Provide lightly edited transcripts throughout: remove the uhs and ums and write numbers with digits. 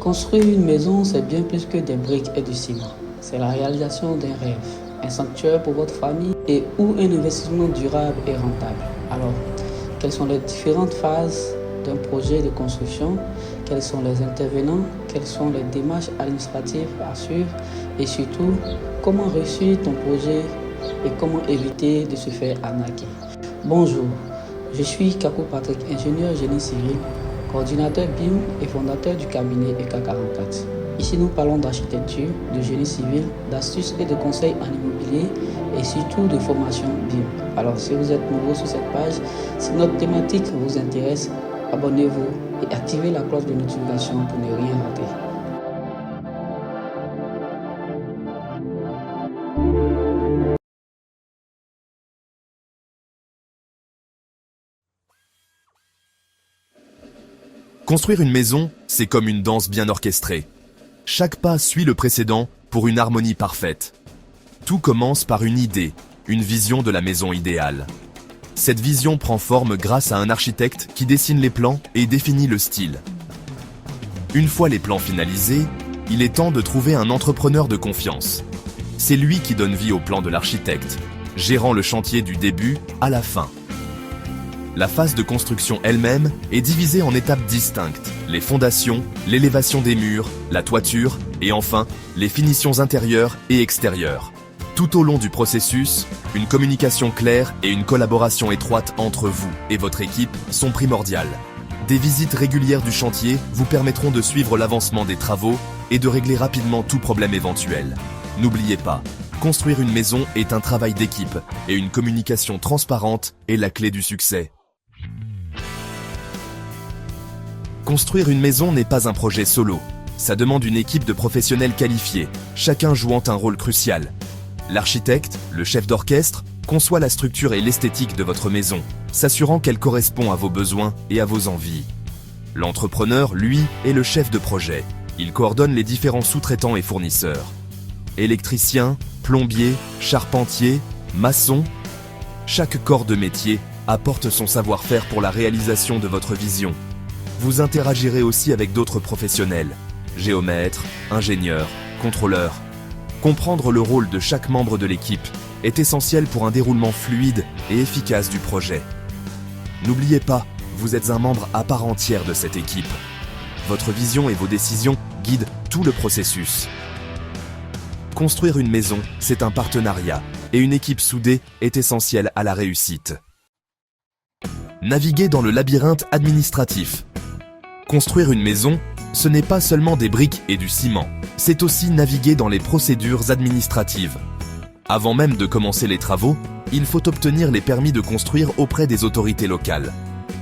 Construire une maison, c'est bien plus que des briques et du ciment. C'est la réalisation d'un rêve, un sanctuaire pour votre famille et ou un investissement durable et rentable. Alors, quelles sont les différentes phases d'un projet de construction? Quels sont les intervenants? Quelles sont les démarches administratives à suivre? Et surtout, comment réussir ton projet et comment éviter de se faire arnaquer? Bonjour, je suis Kakou Patrick, ingénieur génie civil, coordinateur BIM et fondateur du cabinet EK44. Ici, nous parlons d'architecture, de génie civil, d'astuces et de conseils en immobilier et surtout de formation BIM. Alors, si vous êtes nouveau sur cette page, si notre thématique vous intéresse, abonnez-vous et activez la cloche de notification pour ne rien rater. Construire une maison, c'est comme une danse bien orchestrée. Chaque pas suit le précédent pour une harmonie parfaite. Tout commence par une idée, une vision de la maison idéale. Cette vision prend forme grâce à un architecte qui dessine les plans et définit le style. Une fois les plans finalisés, il est temps de trouver un entrepreneur de confiance. C'est lui qui donne vie au plan de l'architecte, gérant le chantier du début à la fin. La phase de construction elle-même est divisée en étapes distinctes. Les fondations, l'élévation des murs, la toiture et enfin, les finitions intérieures et extérieures. Tout au long du processus, une communication claire et une collaboration étroite entre vous et votre équipe sont primordiales. Des visites régulières du chantier vous permettront de suivre l'avancement des travaux et de régler rapidement tout problème éventuel. N'oubliez pas, construire une maison est un travail d'équipe et une communication transparente est la clé du succès. Construire une maison n'est pas un projet solo. Ça demande une équipe de professionnels qualifiés, chacun jouant un rôle crucial. L'architecte, le chef d'orchestre, conçoit la structure et l'esthétique de votre maison, s'assurant qu'elle correspond à vos besoins et à vos envies. L'entrepreneur, lui, est le chef de projet. Il coordonne les différents sous-traitants et fournisseurs. Électricien, plombier, charpentier, maçon, chaque corps de métier apporte son savoir-faire pour la réalisation de votre vision. Vous interagirez aussi avec d'autres professionnels, géomètres, ingénieurs, contrôleurs. Comprendre le rôle de chaque membre de l'équipe est essentiel pour un déroulement fluide et efficace du projet. N'oubliez pas, vous êtes un membre à part entière de cette équipe. Votre vision et vos décisions guident tout le processus. Construire une maison, c'est un partenariat, et une équipe soudée est essentielle à la réussite. Naviguer dans le labyrinthe administratif. Construire une maison, ce n'est pas seulement des briques et du ciment, c'est aussi naviguer dans les procédures administratives. Avant même de commencer les travaux, il faut obtenir les permis de construire auprès des autorités locales.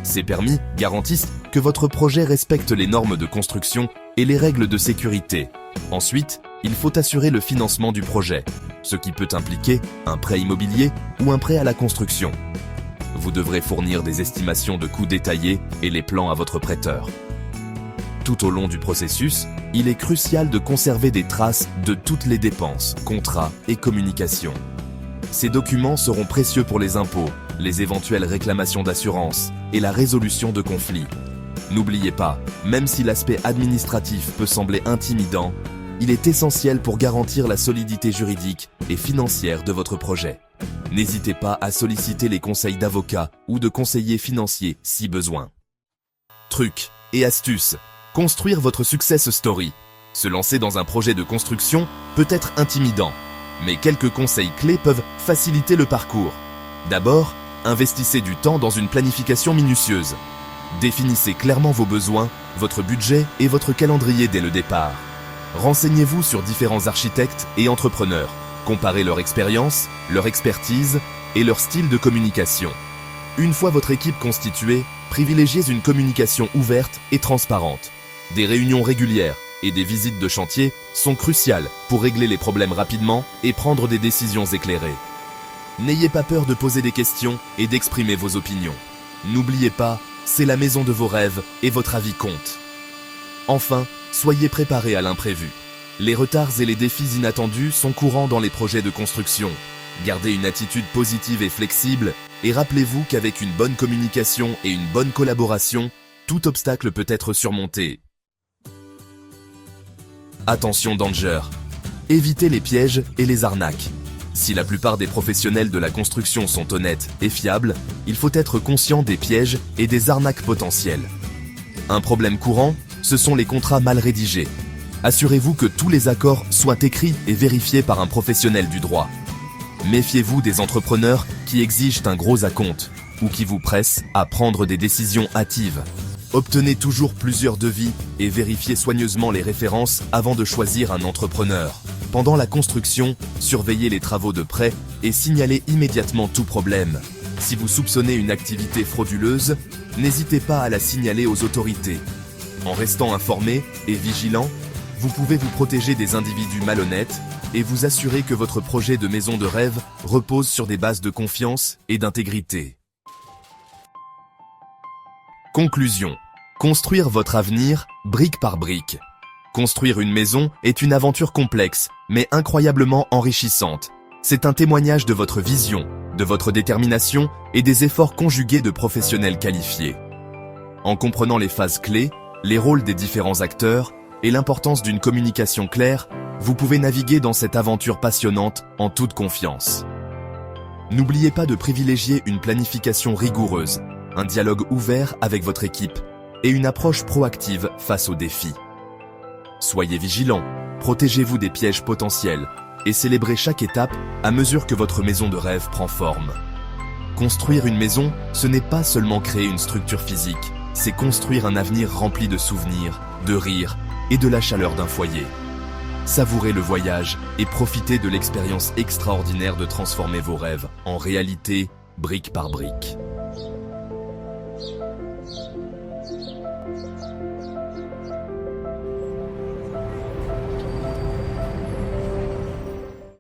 Ces permis garantissent que votre projet respecte les normes de construction et les règles de sécurité. Ensuite, il faut assurer le financement du projet, ce qui peut impliquer un prêt immobilier ou un prêt à la construction. Vous devrez fournir des estimations de coûts détaillés et les plans à votre prêteur. Tout au long du processus, il est crucial de conserver des traces de toutes les dépenses, contrats et communications. Ces documents seront précieux pour les impôts, les éventuelles réclamations d'assurance et la résolution de conflits. N'oubliez pas, même si l'aspect administratif peut sembler intimidant, il est essentiel pour garantir la solidité juridique et financière de votre projet. N'hésitez pas à solliciter les conseils d'avocats ou de conseillers financiers si besoin. Trucs et astuces. Construire votre success story. Se lancer dans un projet de construction peut être intimidant, mais quelques conseils clés peuvent faciliter le parcours. D'abord, investissez du temps dans une planification minutieuse. Définissez clairement vos besoins, votre budget et votre calendrier dès le départ. Renseignez-vous sur différents architectes et entrepreneurs. Comparez leur expérience, leur expertise et leur style de communication. Une fois votre équipe constituée, privilégiez une communication ouverte et transparente. Des réunions régulières et des visites de chantier sont cruciales pour régler les problèmes rapidement et prendre des décisions éclairées. N'ayez pas peur de poser des questions et d'exprimer vos opinions. N'oubliez pas, c'est la maison de vos rêves et votre avis compte. Enfin, soyez préparés à l'imprévu. Les retards et les défis inattendus sont courants dans les projets de construction. Gardez une attitude positive et flexible et rappelez-vous qu'avec une bonne communication et une bonne collaboration, tout obstacle peut être surmonté. Attention danger! Évitez les pièges et les arnaques. Si la plupart des professionnels de la construction sont honnêtes et fiables, il faut être conscient des pièges et des arnaques potentielles. Un problème courant, ce sont les contrats mal rédigés. Assurez-vous que tous les accords soient écrits et vérifiés par un professionnel du droit. Méfiez-vous des entrepreneurs qui exigent un gros acompte ou qui vous pressent à prendre des décisions hâtives. Obtenez toujours plusieurs devis et vérifiez soigneusement les références avant de choisir un entrepreneur. Pendant la construction, surveillez les travaux de près et signalez immédiatement tout problème. Si vous soupçonnez une activité frauduleuse, n'hésitez pas à la signaler aux autorités. En restant informé et vigilant, vous pouvez vous protéger des individus malhonnêtes et vous assurer que votre projet de maison de rêve repose sur des bases de confiance et d'intégrité. Conclusion. Construire votre avenir brique par brique. Construire une maison est une aventure complexe, mais incroyablement enrichissante. C'est un témoignage de votre vision, de votre détermination et des efforts conjugués de professionnels qualifiés. En comprenant les phases clés, les rôles des différents acteurs et l'importance d'une communication claire, vous pouvez naviguer dans cette aventure passionnante en toute confiance. N'oubliez pas de privilégier une planification rigoureuse, un dialogue ouvert avec votre équipe et une approche proactive face aux défis. Soyez vigilants, protégez-vous des pièges potentiels et célébrez chaque étape à mesure que votre maison de rêve prend forme. Construire une maison, ce n'est pas seulement créer une structure physique, c'est construire un avenir rempli de souvenirs, de rires et de la chaleur d'un foyer. Savourez le voyage et profitez de l'expérience extraordinaire de transformer vos rêves en réalité, brique par brique.